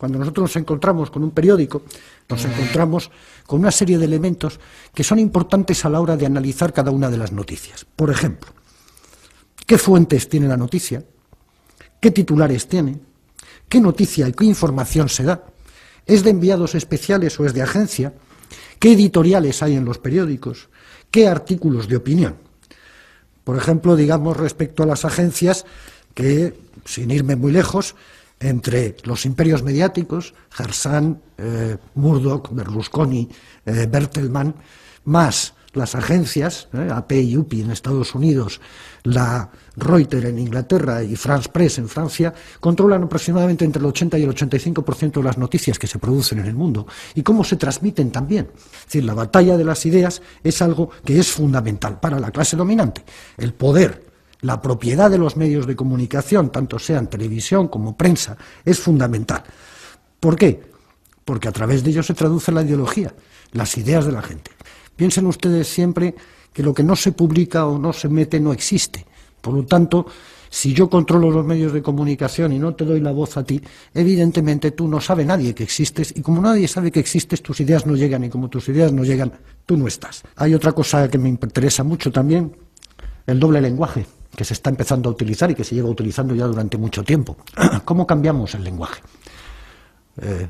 Cuando nosotros nos encontramos con un periódico, nos encontramos con una serie de elementos que son importantes a la hora de analizar cada una de las noticias. Por ejemplo, ¿qué fuentes tiene la noticia? ¿Qué titulares tiene? ¿Qué noticia y qué información se da? ¿Es de enviados especiales o es de agencia? ¿Qué editoriales hay en los periódicos? ¿Qué artículos de opinión? Por ejemplo, digamos respecto a las agencias que, sin irme muy lejos, entre los imperios mediáticos, Harsan, Murdoch, Berlusconi, Bertelsmann, más las agencias, AP y UPI en Estados Unidos, la Reuters en Inglaterra y France Press en Francia, controlan aproximadamente entre el 80 y el 85% de las noticias que se producen en el mundo y cómo se transmiten también. Es decir, la batalla de las ideas es algo que es fundamental para la clase dominante. El poder, la propiedad de los medios de comunicación, tanto sean televisión como prensa, es fundamental. ¿Por qué? Porque a través de ello se traduce la ideología, las ideas de la gente. Piensen ustedes siempre que lo que no se publica o no se mete no existe. Por lo tanto, si yo controlo los medios de comunicación y no te doy la voz a ti, evidentemente tú no sabe nadie que existes, y como nadie sabe que existes, tus ideas no llegan, y como tus ideas no llegan, tú no estás. Hay otra cosa que me interesa mucho también, el doble lenguaje, que se está empezando a utilizar y que se lleva utilizando ya durante mucho tiempo. ¿Cómo cambiamos el lenguaje?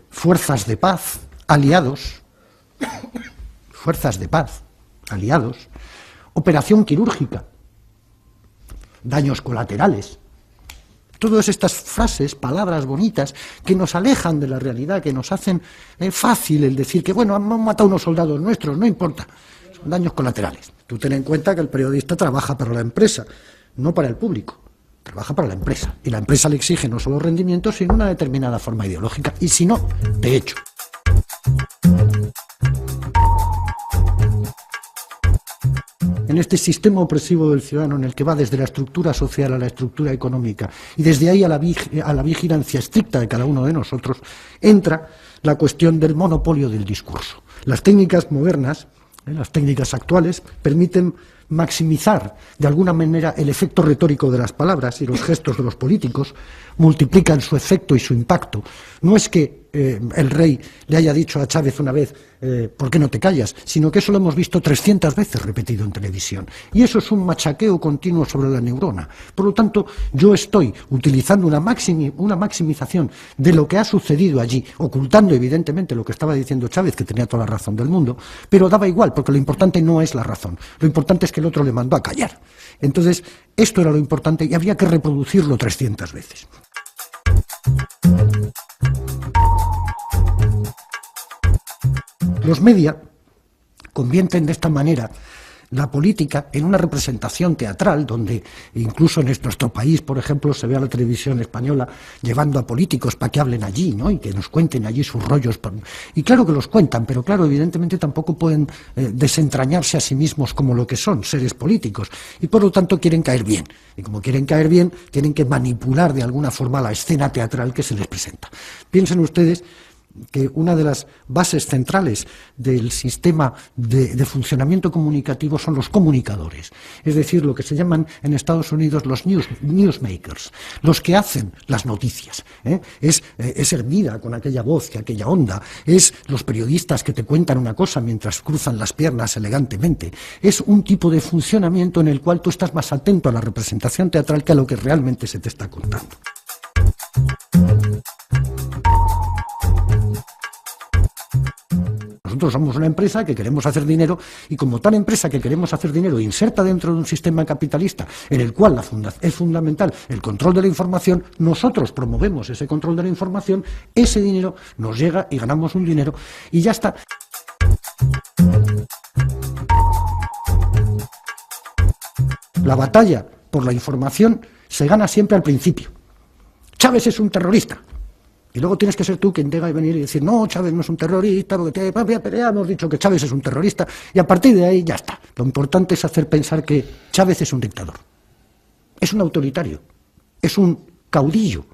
Fuerzas de paz, aliados, fuerzas de paz, aliados, operación quirúrgica, daños colaterales. Todas estas frases, palabras bonitas, que nos alejan de la realidad, que nos hacen fácil el decir que, bueno, han matado unos soldados nuestros, no importa, son daños colaterales. Tú ten en cuenta que el periodista trabaja para la empresa, no para el público, trabaja para la empresa. Y la empresa le exige no solo rendimientos, sino una determinada forma ideológica. Y si no, te echo. En este sistema opresivo del ciudadano, en el que va desde la estructura social a la estructura económica y desde ahí a la vigilancia estricta de cada uno de nosotros, entra la cuestión del monopolio del discurso. Las técnicas modernas, las técnicas actuales, permiten maximizar de alguna manera el efecto retórico de las palabras, y los gestos de los políticos multiplican su efecto y su impacto. No es que el rey le haya dicho a Chávez una vez ¿por qué no te callas?, sino que eso lo hemos visto 300 veces repetido en televisión. Y eso es un machaqueo continuo sobre la neurona. Por lo tanto, yo estoy utilizando una maximización de lo que ha sucedido allí, ocultando evidentemente lo que estaba diciendo Chávez, que tenía toda la razón del mundo, pero daba igual, porque lo importante no es la razón. Lo importante es que el otro le mandó a callar. Entonces, esto era lo importante y había que reproducirlo 300 veces. Los media convierten de esta manera la política en una representación teatral, donde incluso en nuestro país, por ejemplo, se ve a la televisión española llevando a políticos para que hablen allí, ¿no?, y que nos cuenten allí sus rollos. Y claro que los cuentan, pero claro, evidentemente tampoco pueden desentrañarse a sí mismos como lo que son, seres políticos, y por lo tanto quieren caer bien. Y como quieren caer bien, tienen que manipular de alguna forma la escena teatral que se les presenta. Piensen ustedes que una de las bases centrales del sistema de funcionamiento comunicativo son los comunicadores, es decir, lo que se llaman en Estados Unidos los newsmakers, los que hacen las noticias. Es Hermida con aquella voz, que aquella onda, es los periodistas que te cuentan una cosa mientras cruzan las piernas elegantemente, es un tipo de funcionamiento en el cual tú estás más atento a la representación teatral que a lo que realmente se te está contando. Nosotros somos una empresa que queremos hacer dinero, y como tal empresa que queremos hacer dinero inserta dentro de un sistema capitalista en el cual es fundamental el control de la información, nosotros promovemos ese control de la información, ese dinero nos llega y ganamos un dinero y ya está. La batalla por la información se gana siempre al principio. Chávez es un terrorista. Y luego tienes que ser tú quien tenga que venir y decir, no, Chávez no es un terrorista, porque ya hemos dicho que Chávez es un terrorista, y a partir de ahí ya está. Lo importante es hacer pensar que Chávez es un dictador, es un autoritario, es un caudillo.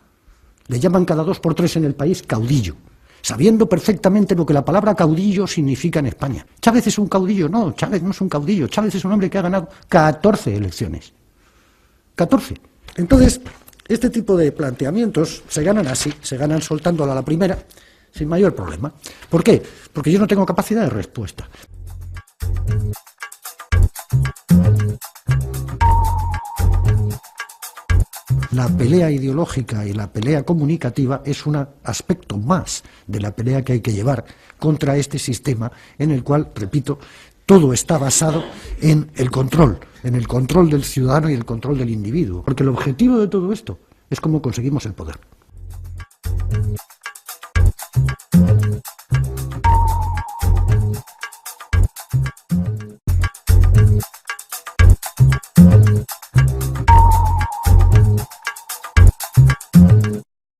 Le llaman cada 2 por 3 en el país caudillo, sabiendo perfectamente lo que la palabra caudillo significa en España. Chávez es un caudillo, no, Chávez no es un caudillo, Chávez es un hombre que ha ganado 14 elecciones. 14. Entonces, Este tipo de planteamientos se ganan así, se ganan soltándola a la primera, sin mayor problema. ¿Por qué? Porque yo no tengo capacidad de respuesta. La pelea ideológica y la pelea comunicativa es un aspecto más de la pelea que hay que llevar contra este sistema en el cual, repito, todo está basado en el control del ciudadano y el control del individuo. Porque el objetivo de todo esto es cómo conseguimos el poder.